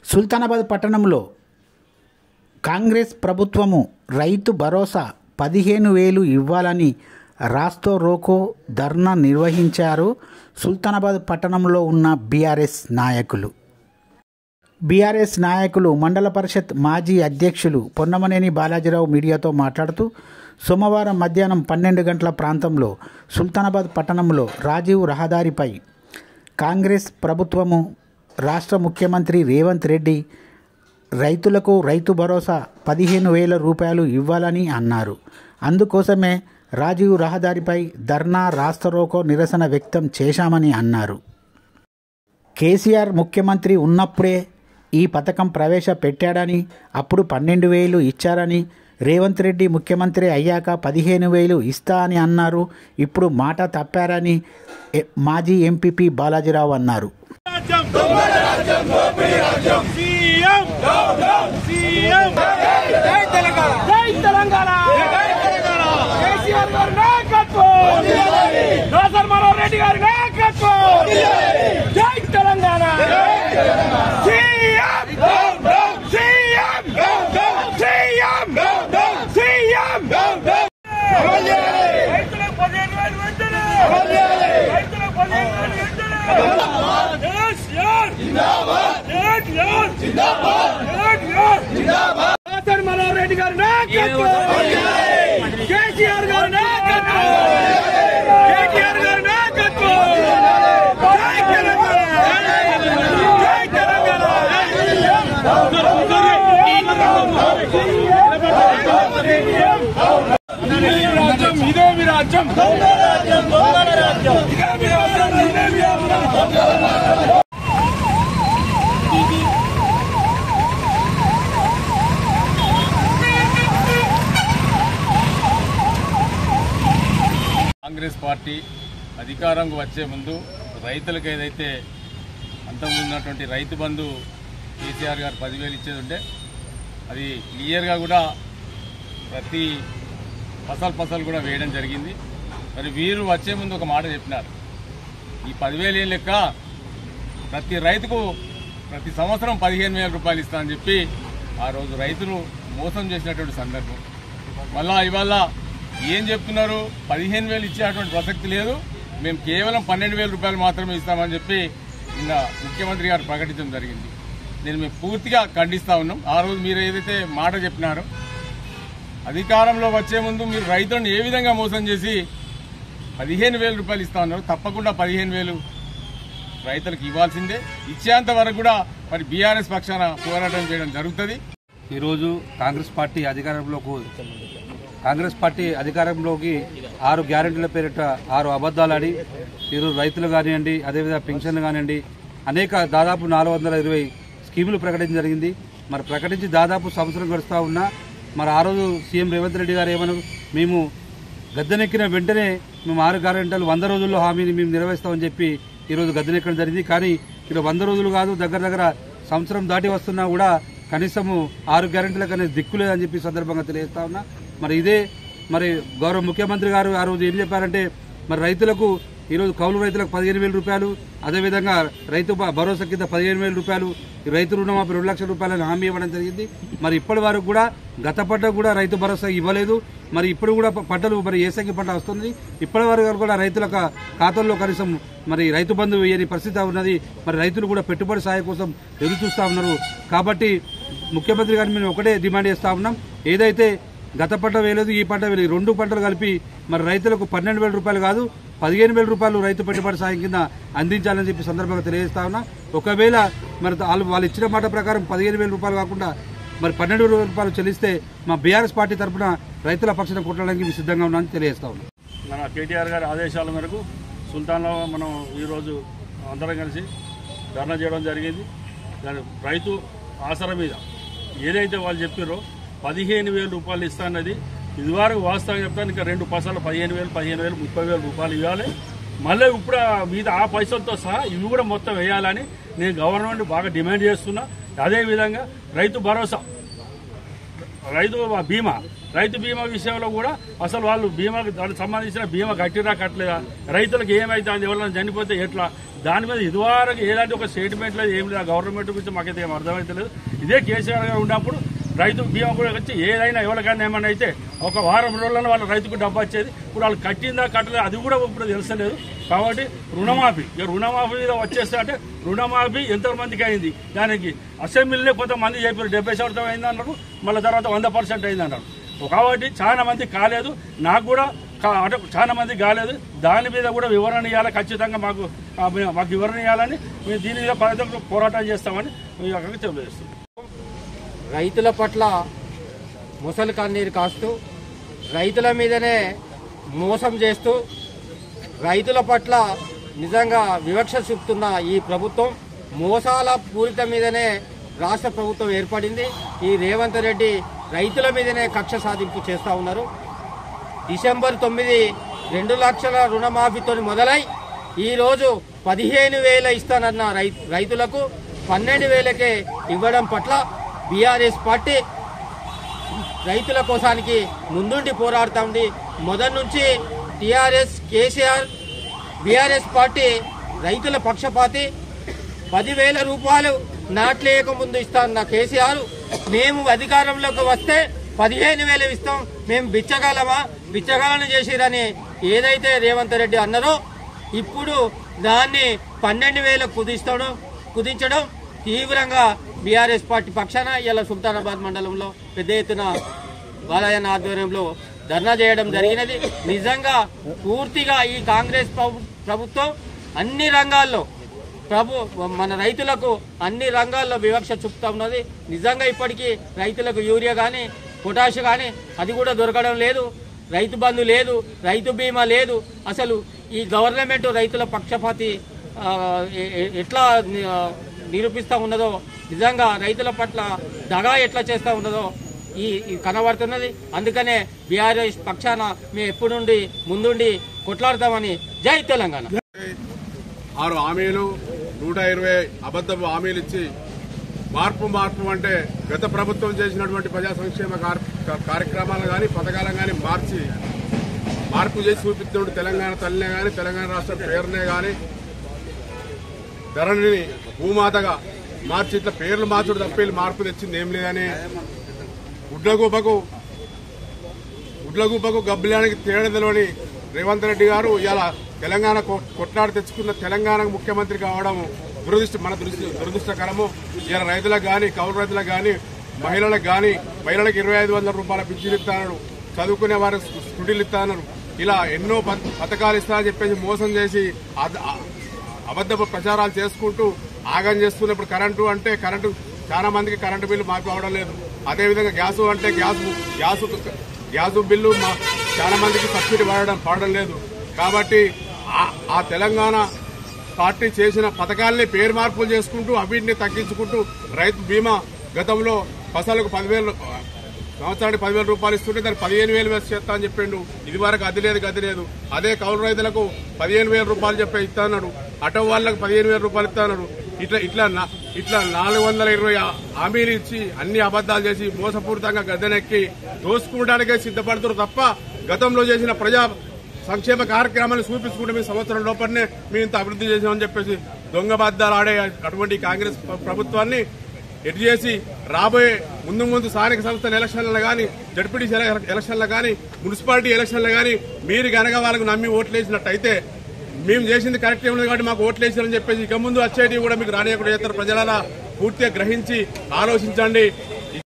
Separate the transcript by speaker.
Speaker 1: సుల్తానాబాద్ పట్టణంలో కాంగ్రెస్ ప్రభుత్వము రైతు భరోసా 15,000 ఇవ్వాలని రాస్తో రోకో ధర్నా నిర్వహించారు సుల్తానాబాద్ పట్టణంలో ఉన్న బీఆర్ఎస్ నాయకులు మండల పరిషత్ మాజీ అధ్యక్షులు పొన్నమనేని బాలాజీరావు మీడియాతో మాట్లాడుతూ సోమవారం మధ్యాహ్నం 12 గంటల ప్రాంతంలో సుల్తానాబాద్ పట్టణంలో రాజీవ్ రహదారిపై కాంగ్రెస్ ప్రభుత్వము రాష్ట్ర ముఖ్యమంత్రి రేవంత్ రెడ్డి రైతులకు రైతు భరోసా 15,000 రూపాయలు ఇవ్వాలని అన్నారు. అందుకోసమే రాజీవ్ రహదారిపై ధర్నా రాస్తారోకో నిరసన వ్యక్తం చేశామని అన్నారు. కేసీఆర్ ముఖ్యమంత్రి ఉన్నప్పుడే ఈ పథకం ప్రవేశపెట్టాడని, అప్పుడు 12,000 ఇచ్చారని, రేవంత్ రెడ్డి ముఖ్యమంత్రి అయ్యాక 15,000 ఇస్తా అని అన్నారు. ఇప్పుడు మాట తప్పారని మాజీ ఎంపీపీ బాలాజీరావు అన్నారు.
Speaker 2: రెడ్డి గారు కేసీఆర్ గారు ఇదే మీ రాజ్యం.
Speaker 3: కాంగ్రెస్ పార్టీ అధికారంకు వచ్చే ముందు రైతులకు ఏదైతే అంతకుముందు ఉన్నటువంటి రైతు బంధు కేసీఆర్ గారు 10,000 ఇచ్చేది ఉంటే అది క్లియర్గా కూడా ప్రతి ఫసల్ కూడా వేయడం జరిగింది. మరి వీరు వచ్చే ముందు ఒక మాట చెప్పినారు, ఈ 10,000 లెక్క ప్రతి రైతుకు ప్రతి సంవత్సరం 15,000 రూపాయలు ఇస్తా అని చెప్పి ఆ రోజు రైతులు మోసం చేసినటువంటి సందర్భం. మళ్ళా ఇవాళ ఏం చెప్తున్నారు, 15,000 ఇచ్చేటువంటి ప్రసక్తి లేదు, మేము కేవలం 12,000 రూపాయలు మాత్రమే ఇస్తామని చెప్పి నిన్న ముఖ్యమంత్రి గారు ప్రకటించడం జరిగింది. నేను మేము పూర్తిగా ఖండిస్తా ఉన్నాం. ఆ రోజు మీరు ఏదైతే మాట చెప్పినారో అధికారంలో వచ్చే ముందు మీరు రైతులను ఏ విధంగా మోసం చేసి 15,000 రూపాయలు ఇస్తా ఉన్నారు, తప్పకుండా 15,000 రైతులకు ఇవ్వాల్సిందే. ఇచ్చేంత వరకు కూడా మరి బీఆర్ఎస్ పక్షాన పోరాటం చేయడం జరుగుతుంది.
Speaker 4: ఈరోజు కాంగ్రెస్ పార్టీ అధికారంలోకి 6 గ్యారెంటీల పేరిట 6 అబద్దాలాడి ఈరోజు రైతులు కానివ్వండి, అదేవిధంగా పెన్షన్లు కానివ్వండి, దాదాపు 420 స్కీములు ప్రకటించడం జరిగింది. మరి ప్రకటించి దాదాపు సంవత్సరం గడుస్తూ ఉన్నా మరి ఆ రోజు సీఎం రేవంత్ రెడ్డి గారు ఏమన్నారు, మేము గద్దెనెక్కిన వెంటనే మేము 6 గ్యారెంటీలు 100 రోజుల్లో హామీని మేము నెరవేరుస్తామని చెప్పి ఈరోజు గద్దెనెక్కడం జరిగింది. కానీ ఇలా 100 రోజులు కాదు, దగ్గర సంవత్సరం దాటి వస్తున్నా కూడా కనీసము 6 గ్యారెంటీలకు అనేది దిక్కులేదని చెప్పి సందర్భంగా తెలియజేస్తా ఉన్నా. మరి ఇదే మరి గౌరవ ముఖ్యమంత్రి గారు ఆ రోజు ఏం చెప్పారంటే, మరి రైతులకు ఈరోజు కౌలు రైతులకు 15,000 రూపాయలు, అదేవిధంగా రైతు భరోసా కింద 15,000 రూపాయలు, రైతు రుణమాఫీ 2 లక్షల రూపాయలను హామీ ఇవ్వడం జరిగింది. మరి ఇప్పటి వరకు కూడా గత పంట కూడా రైతు భరోసా ఇవ్వలేదు. మరి ఇప్పుడు కూడా పంటలు మరి ఏసంగి పంట వస్తుంది, ఇప్పటి వరకు కూడా రైతుల ఖాతాల్లో కనీసం మరి రైతు బంధు వేయని పరిస్థితి ఉన్నది. మరి రైతులు కూడా పెట్టుబడి సాయం కోసం ఎదురు చూస్తా ఉన్నారు. కాబట్టి ముఖ్యమంత్రి గారిని మేము ఒకటే డిమాండ్ చేస్తా ఉన్నాం, ఏదైతే గత పంట వేయలేదు, ఈ పంట వేయలేదు, 2 పంటలు కలిపి మరి రైతులకు 12,000 రూపాయలు కాదు 15,000 రూపాయలు రైతు పెట్టుబడి సాయం కింద అందించాలని చెప్పి సందర్భంగా తెలియజేస్తా ఉన్నా. ఒకవేళ మరి వాళ్ళు ఇచ్చిన మాట ప్రకారం 15,000 రూపాయలు కాకుండా మరి 12,000 రూపాయలు చెల్లిస్తే మా బీఆర్ఎస్ పార్టీ తరఫున రైతుల పక్షాన కొట్టడానికి సిద్ధంగా ఉన్నామని తెలియజేస్తా ఉన్నాం.
Speaker 5: మన కేటీఆర్ గారి ఆదేశాల మేరకు సుల్తాన్లో మనం ఈరోజు అందరం కలిసి ధర్నా చేయడం జరిగింది. దాని రైతు ఆసరా మీద ఏదైతే వాళ్ళు చెప్పారో 15,000 రూపాయలు ఇస్తా అన్నది ఇదివరకు వాస్తవం చెప్తాను, ఇంకా 2 పైసలు 15,000, 30,000 రూపాయలు ఇవ్వాలి. మళ్ళీ ఇప్పుడు మీద ఆ పైసలతో సహా ఇవి కూడా మొత్తం వేయాలని నేను గవర్నమెంట్ బాగా డిమాండ్ చేస్తున్నా. అదేవిధంగా రైతు భరోసా రైతు బీమా విషయంలో కూడా అసలు వాళ్ళు దానికి సంబంధించిన బీమా కట్టిరా కట్టలేదా, రైతులకు ఏమైతే అది ఎవరైనా చనిపోతే ఎట్లా, దాని మీద ఇదివరకు ఏలాంటి ఒక స్టేట్మెంట్ లేదు, ఏం లేదు. గవర్నమెంట్ గురించి మాకైతే ఏం అర్థమైతలేదు. ఇదే కేసీఆర్ గారు ఉన్నప్పుడు రైతు బీమా కూడా వచ్చి ఏదైనా ఎవరికైనా ఏమన్నా అయితే ఒక వారం రోజుల్లో వాళ్ళ రైతుకు డబ్బు వచ్చేది. ఇప్పుడు వాళ్ళు కట్టిందా కట్టలేదు అది కూడా ఇప్పుడు తెలుస్తలేదు. కాబట్టి రుణమాఫీ మీద వచ్చేస్తే అంటే రుణమాఫీ ఎంతమందికి అయింది, దానికి అసెంబ్లీలో కొంతమంది చెప్పారు 70% అయింది అన్నారు, మళ్ళీ తర్వాత 100% అయింది అన్నారు. కాబట్టి చాలా మంది కాలేదు, నాకు కూడా చాలా మంది కాలేదు. దాని మీద కూడా వివరణ ఇవ్వాలి, ఖచ్చితంగా మాకు వివరణ ఇవ్వాలని మేము దీని మీద పోరాటం చేస్తామని తెలియజేస్తున్నాం.
Speaker 6: రైతుల పట్ల ముసలి కన్నీరు కాస్తూ రైతుల మీదనే మోసం చేస్తూ రైతుల పట్ల నిజంగా వివక్ష చూపుతున్న ఈ ప్రభుత్వం మోసాల పూరిత మీదనే రాష్ట్ర ప్రభుత్వం ఏర్పడింది. ఈ రేవంత్ రెడ్డి రైతుల మీదనే కక్ష సాధింపు చేస్తూ ఉన్నారు. డిసెంబర్ 9 2 లక్షల రుణమాఫీతో మొదలై ఈరోజు 15,000 ఇస్తానన్న రైతులకు 12,000కే ఇవ్వడం పట్ల బీఆర్ఎస్ పార్టీ రైతుల కోసానికి ముందుండి పోరాడుతూ ఉంది. మొదటి నుంచి టీఆర్ఎస్ కేసీఆర్ బీఆర్ఎస్ పార్టీ రైతుల పక్షపాతి. 10,000 రూపాయలు నాట్లేయక ముందు ఇస్తాన్న కేసీఆర్ మేము అధికారంలోకి వస్తే 15,000 ఇస్తాం, మేము బిచ్చగాలను చేసిరని ఏదైతే రేవంత్ రెడ్డి అన్నారో ఇప్పుడు దాన్ని 12,000 కుదించడం తీవ్రంగా బీఆర్ఎస్ పార్టీ పక్షాన ఇలా సుల్తానాబాద్ మండలంలో పెద్ద ఎత్తున బాలయ్య ఆధ్వర్యంలో ధర్నా చేయడం జరిగినది. నిజంగా పూర్తిగా ఈ కాంగ్రెస్ ప్రభుత్వం అన్ని రంగాల్లో మన రైతులకు అన్ని రంగాల్లో వివక్ష చూపుతా ఉన్నది. నిజంగా ఇప్పటికీ రైతులకు యూరియా కానీ పొటాష్ కానీ అది కూడా దొరకడం లేదు, రైతు బంధు లేదు, రైతు బీమా లేదు. అసలు ఈ గవర్నమెంట్ రైతుల పక్షపాతి ఎట్లా నిరూపిస్తూ ఉన్నదో, నిజంగా రైతుల పట్ల దగా ఎట్లా చేస్తూ ఉన్నదో ఈ కనబడుతున్నది. అందుకనే బీఆర్ఎస్ పక్షాన మేము ఎప్పుడు నుండి ముందుండి కొట్లాడతామని. జై తెలంగాణ.
Speaker 7: 6 హామీలు 120 అబద్ధపు హామీలు ఇచ్చి మార్పు అంటే గత ప్రభుత్వం చేసినటువంటి ప్రజా సంక్షేమ కార్యక్రమాలను కానీ పథకాలను కానీ మార్పు చేసి చూపిస్తున్నాడు. తెలంగాణ తల్లినే కానీ తెలంగాణ రాష్ట్ర పేరునే కానీ ధరణిని భూమాతగా మార్చి ఇట్లా పేర్లు మార్చుడు తప్ప మార్పు తెచ్చింది ఏం లేదని ఉడ్లగూపకు గబ్బిలానికి తేడదలోని రేవంత్ రెడ్డి గారు ఇలా తెలంగాణ కొట్లాడి తెచ్చుకున్న తెలంగాణకు ముఖ్యమంత్రి కావడం దురదృష్టకరము. ఇలా రైతులకు కానీ కౌలు రైతులకు కానీ మహిళలకు 2,500 రూపాయల పింఛను ఇస్తానడు, చదువుకునే వారికి స్కూటీలు ఇస్తానడు, ఇలా ఎన్నో పథకాలు ఇస్తానని చెప్పేసి మోసం చేసి అబద్ధపు ప్రచారాలు చేసుకుంటూ ఆగం చేస్తున్నప్పుడు కరెంటు చాలా మందికి కరెంటు బిల్లు మాకు అవడం లేదు. అదేవిధంగా గ్యాసు బిల్లు చాలా మందికి సబ్సిడీ పడడం లేదు. కాబట్టి ఆ తెలంగాణ పార్టీ చేసిన పథకాలని పేరు మార్పులు చేసుకుంటూ అవిటిని తగ్గించుకుంటూ రైతు బీమా గతంలో ఫసలకు 10,000 సంవత్సరానికి 10,000 రూపాయలు ఇస్తుంటే దాన్ని 15,000 చేస్తా అని చెప్పిండు. ఇది వరకు గది లేదు. అదే కౌలు రైతులకు 15,000 రూపాయలు చెప్పి ఇస్తాడు, అటో వాళ్ళకు 15,000 రూపాయలు ఇస్తాడు. ఇట్లా 420 హామీలు ఇచ్చి అన్ని అబద్దాలు చేసి మోసపూరితంగా గద్దెనెక్కి దోసుకుంటానికే సిద్ధపడుతున్నారు తప్ప గతంలో చేసిన ప్రజా సంక్షేమ కార్యక్రమాన్ని చూపించుకుంటే మీ సంవత్సరం లోపలనే మేము ఇంత అభివృద్ధి చేసామని చెప్పేసి దొంగబద్దాలు ఆడే అటువంటి కాంగ్రెస్ ప్రభుత్వాన్ని ఎటు చేసి రాబోయే ముందు స్థానిక సంస్థల ఎలక్షన్లు కానీ జడ్పీటీసీ ఎలక్షన్లు కానీ మున్సిపాలిటీ ఎలక్షన్లు కానీ మీరు గనక వాళ్ళకు నమ్మి ఓట్లు వేసినట్టయితే మేము చేసింది కరెక్ట్ ఉంది కాబట్టి మాకు ఓట్లు వేసారని చెప్పేసి ఇక ముందు వచ్చేటివి కూడా మీకు రానియకుండా చేస్తారు. ప్రజల పూర్తిగా గ్రహించి ఆలోచించండి.